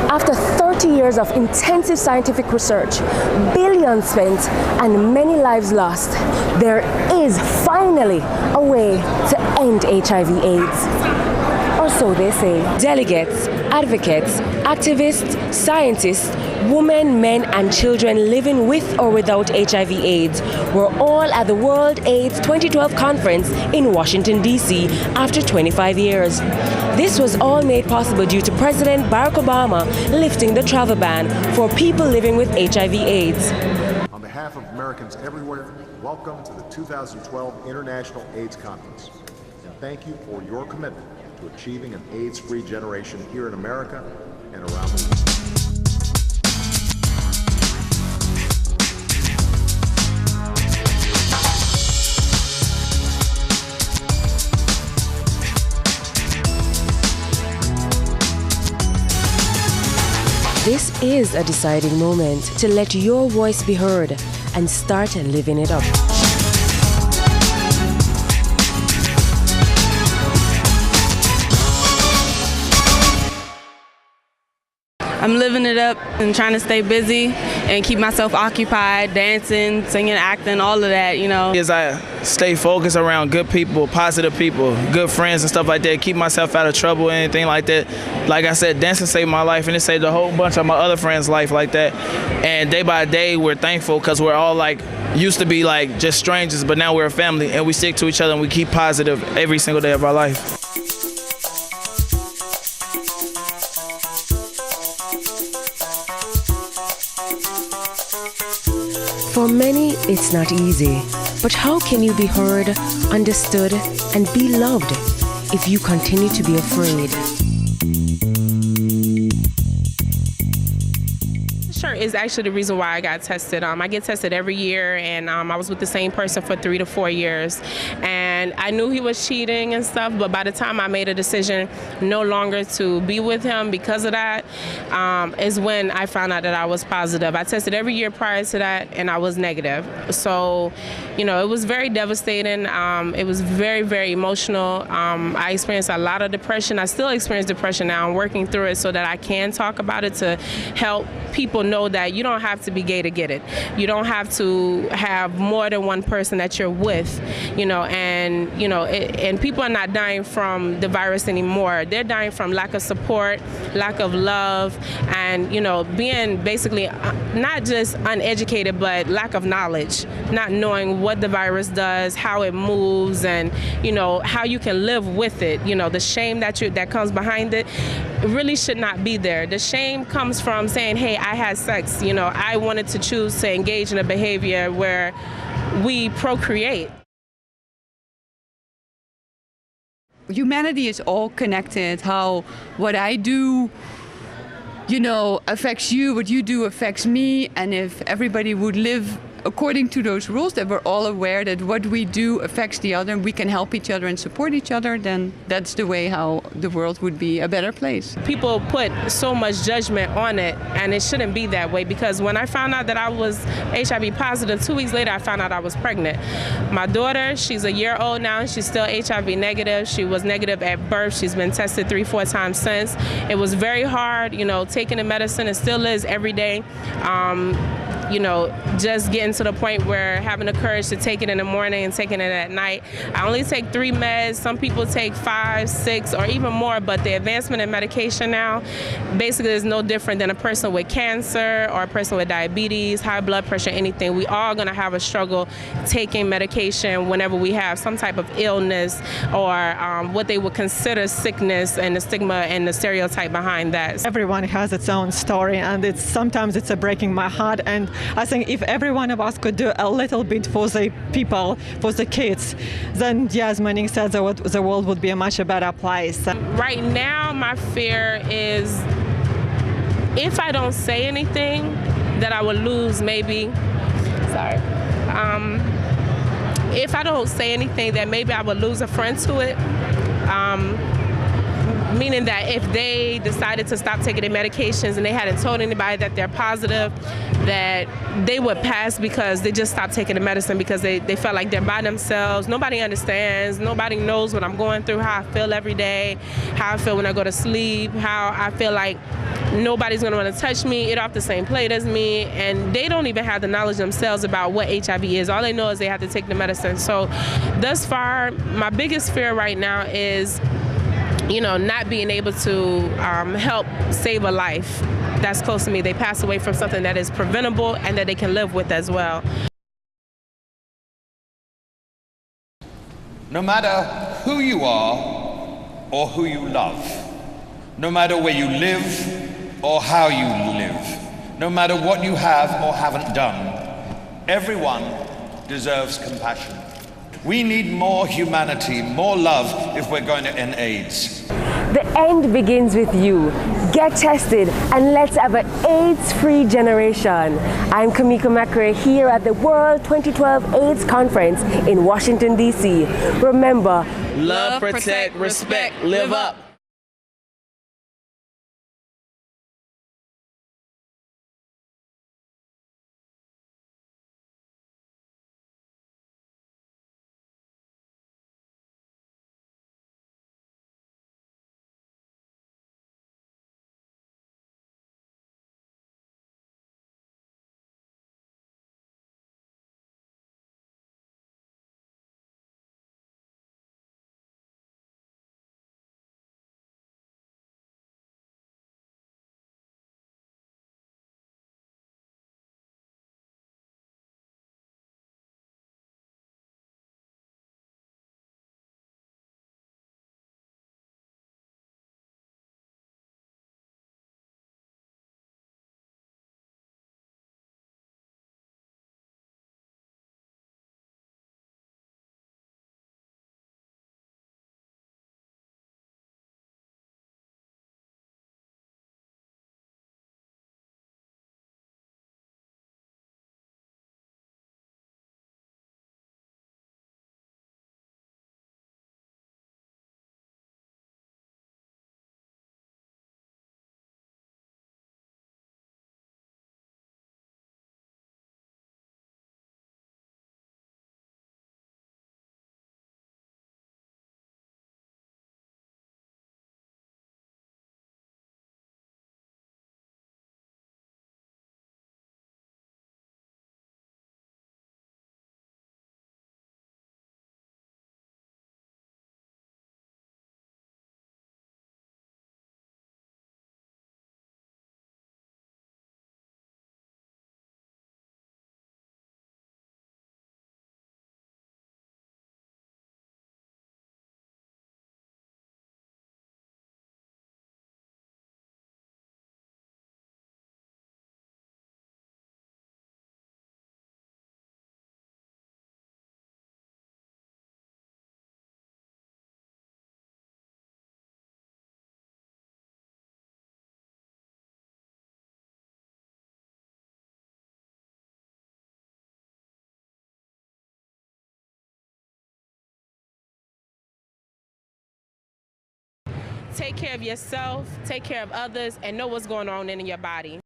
After 30 years of intensive scientific research, billions spent, and many lives lost, there is finally a way to end HIV/AIDS. Or so they say. Delegates, advocates, activists, scientists, women, men, and children living with or without HIV/AIDS were all at the World AIDS 2012 conference in Washington, D.C. after 25 years. This was all made possible due to President Barack Obama lifting the travel ban for people living with HIV/AIDS. On behalf of Americans everywhere, welcome to the 2012 International AIDS Conference. And thank you for your commitment to achieving an AIDS-free generation here in America and around the world. This is a deciding moment to let your voice be heard and start living it up. I'm living it up and trying to stay busy and keep myself occupied, dancing, singing, acting, all of that, you know. As I stay focused around good people, positive people, good friends and stuff like that, keep myself out of trouble, anything like that. Like I said, dancing saved my life and it saved a whole bunch of my other friends' life like that. And day by day, we're thankful because we're all like, used to be like just strangers, but now we're a family and we stick to each other and we keep positive every single day of our life. For many, it's not easy, but how can you be heard, understood, and be loved if you continue to be afraid? Is actually the reason why I got tested. I get tested every year, and I was with the same person for 3 to 4 years. And I knew he was cheating and stuff, but by the time I made a decision no longer to be with him because of that, is when I found out that I was positive. I tested every year prior to that, and I was negative. So, you know, it was very devastating. It was very, very emotional. I experienced a lot of depression. I still experience depression now. I'm working through it so that I can talk about it to help people know that you don't have to be gay to get it. You don't have to have more than one person that you're with, and people are not dying from the virus anymore. They're dying from lack of support, lack of love, and, being basically not just uneducated, but lack of knowledge, not knowing what the virus does, how it moves, and, how you can live with it. The shame that comes behind it really should not be there. The shame comes from saying, hey, I had sex. I wanted to choose to engage in a behavior where we procreate. Humanity is all connected. How what I do, affects you, what you do affects me. And if everybody would live according to those rules, that we're all aware that what we do affects the other, and we can help each other and support each other, then that's the way how the world would be a better place. People put so much judgment on it, and it shouldn't be that way, because when I found out that I was HIV positive, 2 weeks later I found out I was pregnant. My daughter, she's a year old now, and she's still HIV negative. She was negative at birth. She's been tested 3-4 times since. It was very hard, taking the medicine. It still is every day. Just getting to the point where having the courage to take it in the morning and taking it at night. I only take 3 meds. Some people take 5, 6, or even more, but the advancement in medication now basically is no different than a person with cancer or a person with diabetes, high blood pressure, anything. We all going to have a struggle taking medication whenever we have some type of illness or what they would consider sickness, and the stigma and the stereotype behind that. Everyone has its own story, and sometimes it's breaking my heart. And I think if every one of us could do a little bit for the people, for the kids, then, as Manning said, the world would be a much better place. Right now, my fear is if I don't say anything, that I will lose if I don't say anything, that maybe I would lose a friend to it. Meaning that if they decided to stop taking their medications and they hadn't told anybody that they're positive, that they would pass because they just stopped taking the medicine because they felt like they're by themselves. Nobody understands. Nobody knows what I'm going through, how I feel every day, how I feel when I go to sleep, how I feel like nobody's gonna want to touch me, eat off the same plate as me, and they don't even have the knowledge themselves about what HIV is. All they know is they have to take the medicine. So thus far, my biggest fear right now is, not being able to help save a life that's close to me. They pass away from something that is preventable and that they can live with as well. No matter who you are or who you love, no matter where you live or how you live, no matter what you have or haven't done, everyone deserves compassion. We need more humanity, more love if we're going to end AIDS. The end begins with you. Get tested and let's have an AIDS-free generation. I'm Cameka McCrae here at the World 2012 AIDS Conference in Washington, D.C. Remember, Love, protect, respect, live up. Take care of yourself, take care of others, and know what's going on in your body.